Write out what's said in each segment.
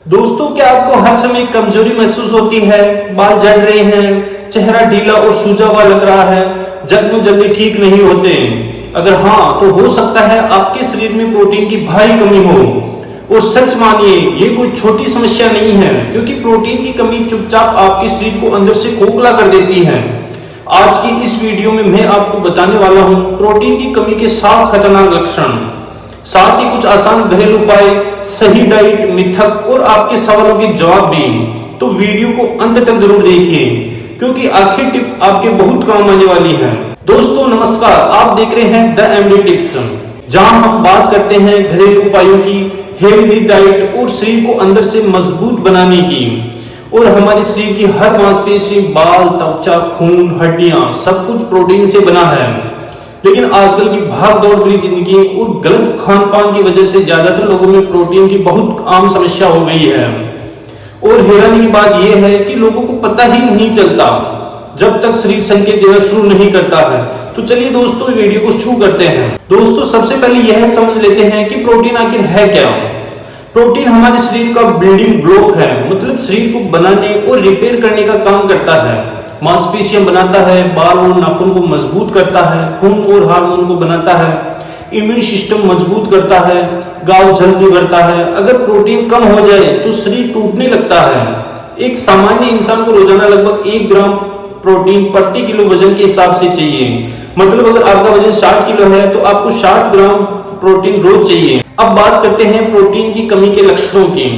दोस्तों, क्या आपको हर समय कमजोरी महसूस होती है? बाल झड़ रहे हैं, चेहरा ढीला और सूजा हुआ लग रहा है, जख्म जल्दी ठीक नहीं होते? अगर हाँ, तो हो सकता है आपके शरीर में प्रोटीन की भारी कमी हो। और सच मानिए, ये कोई छोटी समस्या नहीं है, क्योंकि प्रोटीन की कमी चुपचाप आपके शरीर को अंदर से खोखला कर देती है। आज की इस वीडियो में मैं आपको बताने वाला हूँ प्रोटीन की कमी के 7 खतरनाक लक्षण, साथ ही कुछ आसान घरेलू उपाय, सही डाइट, मिथक और आपके सवालों के जवाब भी। तो वीडियो को अंत तक जरूर देखिए, क्योंकि आखिर टिप आपके बहुत काम आने वाली है। दोस्तों नमस्कार, आप देख रहे हैं द एमडी टिप्स, जहां हम बात करते हैं घरेलू उपायों की, हेल्दी डाइट और शरीर को अंदर से मजबूत बनाने की। और हमारे शरीर की हर मांसपेशी, बाल, त्वचा, खून, हड्डियां सब कुछ प्रोटीन से बना है। लेकिन आजकल की भाग दौड़ भरी जिंदगी और गलत खान पान की वजह से ज्यादातर लोगों में प्रोटीन की बहुत आम समस्या हो गई है। और हैरानी की बात यह है कि लोगों को पता ही नहीं चलता जब तक शरीर संकेत देना शुरू नहीं करता है। तो चलिए दोस्तों, वीडियो को शुरू करते हैं। दोस्तों, सबसे पहले यह समझ लेते हैं कि प्रोटीन आखिर है क्या। प्रोटीन हमारे शरीर का बिल्डिंग ब्लॉक है, मतलब शरीर को बनाने और रिपेयर करने का काम करता है। मांसपेशियां बनाता है, बाल और नाखून को मजबूत करता है, खून और हार्मोन को बनाता है, इम्यून सिस्टम मजबूत करता है, घाव जल्दी भरता है। अगर प्रोटीन कम हो जाए तो शरीर टूटने लगता है। एक सामान्य इंसान को रोजाना लगभग 1 ग्राम प्रोटीन प्रति किलो वजन के हिसाब से चाहिए। मतलब अगर आपका वजन 60 किलो है तो आपको 60 ग्राम प्रोटीन रोज चाहिए। अब बात करते हैं प्रोटीन की कमी के लक्षणों की।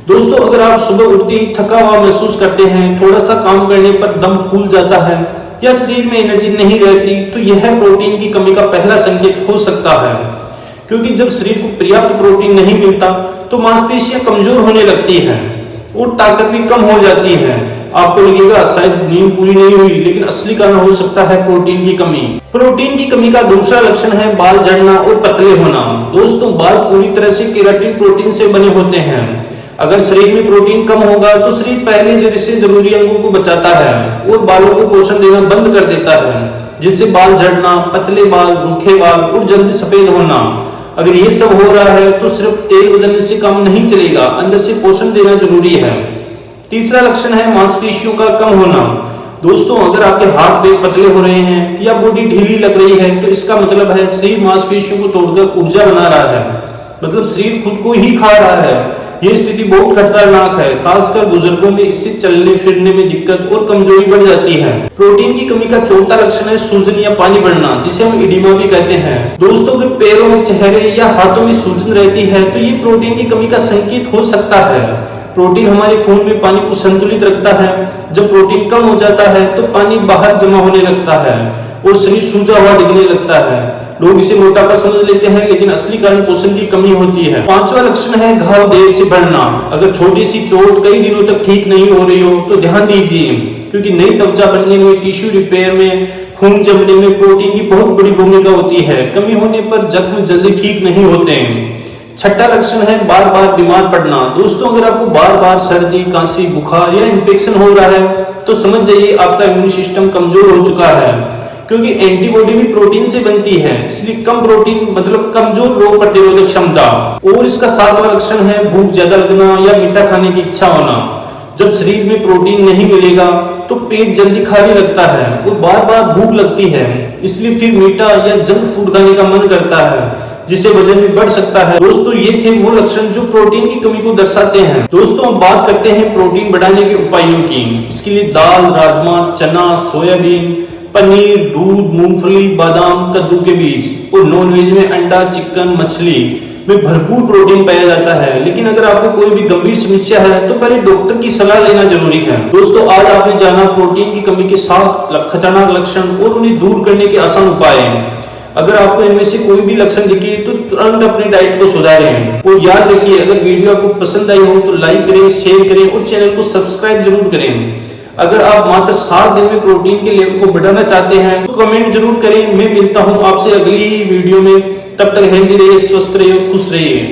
दोस्तों, अगर आप सुबह उठते ही थका हुआ महसूस करते हैं, थोड़ा सा काम करने पर दम फूल जाता है या शरीर में एनर्जी नहीं रहती, तो यह प्रोटीन की कमी का पहला संकेत हो सकता है। क्योंकि जब शरीर को पर्याप्त प्रोटीन नहीं मिलता तो मांसपेशियां कमजोर होने लगती हैं और ताकत भी कम हो जाती है। आपको लगेगा शायद नींद पूरी नहीं हुई, लेकिन असली कारण हो सकता है प्रोटीन की कमी। प्रोटीन की कमी का दूसरा लक्षण है बाल झड़ना और पतले होना। दोस्तों, बाल पूरी तरह से केराटिन प्रोटीन से बने होते हैं। अगर शरीर में प्रोटीन कम होगा तो शरीर पहले से जरूरी अंगों को बचाता है और बालों को पोषण देना बंद कर देता है, जिससे बाल झड़ना, पतले बाल, रूखे बाल और जल्दी सफेद होना। अगर ये सब हो रहा है तो सिर्फ तेल बदलने से काम नहीं चलेगा, अंदर से पोषण देना जरूरी है। तीसरा लक्षण है मांसपेशियों का कम होना। दोस्तों, अगर आपके हाथ पैर पतले हो रहे हैं या बॉडी ढीली लग रही है तो इसका मतलब है शरीर मांसपेशियों को तोड़कर ऊर्जा बना रहा है, मतलब शरीर खुद को ही खा रहा है। ये स्थिति बहुत खतरनाक है, खासकर बुजुर्गों में इससे चलने फिरने में दिक्कत और कमजोरी बढ़ जाती है। प्रोटीन की कमी का चौथा लक्षण है सूजन या पानी बढ़ना, जिसे हम एडिमा भी कहते हैं। दोस्तों, अगर पैरों, चेहरे या हाथों में सूजन रहती है तो ये प्रोटीन की कमी का संकेत हो सकता है। प्रोटीन हमारे खून में पानी को संतुलित रखता है। जब प्रोटीन कम हो जाता है तो पानी बाहर जमा होने लगता है और शरीर सूजा हुआ दिखने लगता है। लोग इसे मोटापा समझ लेते हैं, लेकिन असली कारण पोषण की कमी होती है। पांचवा लक्षण है घाव देर से बढ़ना। अगर छोटी सी चोट कई दिनों तक ठीक नहीं हो रही हो तो ध्यान दीजिए, क्योंकि नई त्वचा बनने में, टिश्यू रिपेयर में, खून जमने में प्रोटीन की बहुत बड़ी भूमिका होती है। कमी होने पर जख्म जल्दी ठीक नहीं होते। छठा लक्षण है बार बार बीमार पड़ना। दोस्तों, अगर आपको बार बार सर्दी, खांसी, बुखार या इन्फेक्शन हो रहा है तो समझ जाइए आपका इम्यून सिस्टम कमजोर हो चुका है, क्योंकि एंटीबॉडी भी प्रोटीन से बनती है। इसलिए कम प्रोटीन मतलब कमजोर रोग प्रतिरोधक क्षमता। और इसका 7वां लक्षण है भूख ज्यादा लगना या मीठा खाने की इच्छा होना। जब शरीर में प्रोटीन नहीं मिलेगा तो पेट जल्दी खाली लगता है और बार बार भूख लगती है, इसलिए फिर मीठा या जंक फूड खाने का मन करता है, जिससे वजन भी बढ़ सकता है। दोस्तों, ये थे वो लक्षण जो प्रोटीन की कमी को दर्शाते हैं। दोस्तों, अब बात करते हैं प्रोटीन बढ़ाने के उपायों की। इसके लिए दाल, राजमा, चना, सोयाबीन, पनीर, दूध, मूंगफली, बादाम, कद्दू के बीज और नॉनवेज में अंडा, चिकन, मछली में भरपूर प्रोटीन पाया जाता है। लेकिन अगर आपको कोई भी गंभीर समस्या है तो पहले डॉक्टर की सलाह लेना जरूरी है। दोस्तों, आज आपने जाना प्रोटीन की कमी के 7 खतरनाक लक्षण और उन्हें दूर करने के आसान उपाय। अगर आपको इनमें से कोई भी लक्षण दिखे तो तुरंत अपनी डाइट को सुधारें। और याद रखिए, अगर वीडियो आपको पसंद आई हो तो लाइक करें, शेयर करें और चैनल को सब्सक्राइब जरूर करें। अगर आप मात्र 7 दिन में प्रोटीन के लेवल को बढ़ाना चाहते हैं तो कमेंट जरूर करें। मैं मिलता हूं आपसे अगली वीडियो में। तब तक हेल्दी रहिए, स्वस्थ रहिए, खुश रहिए।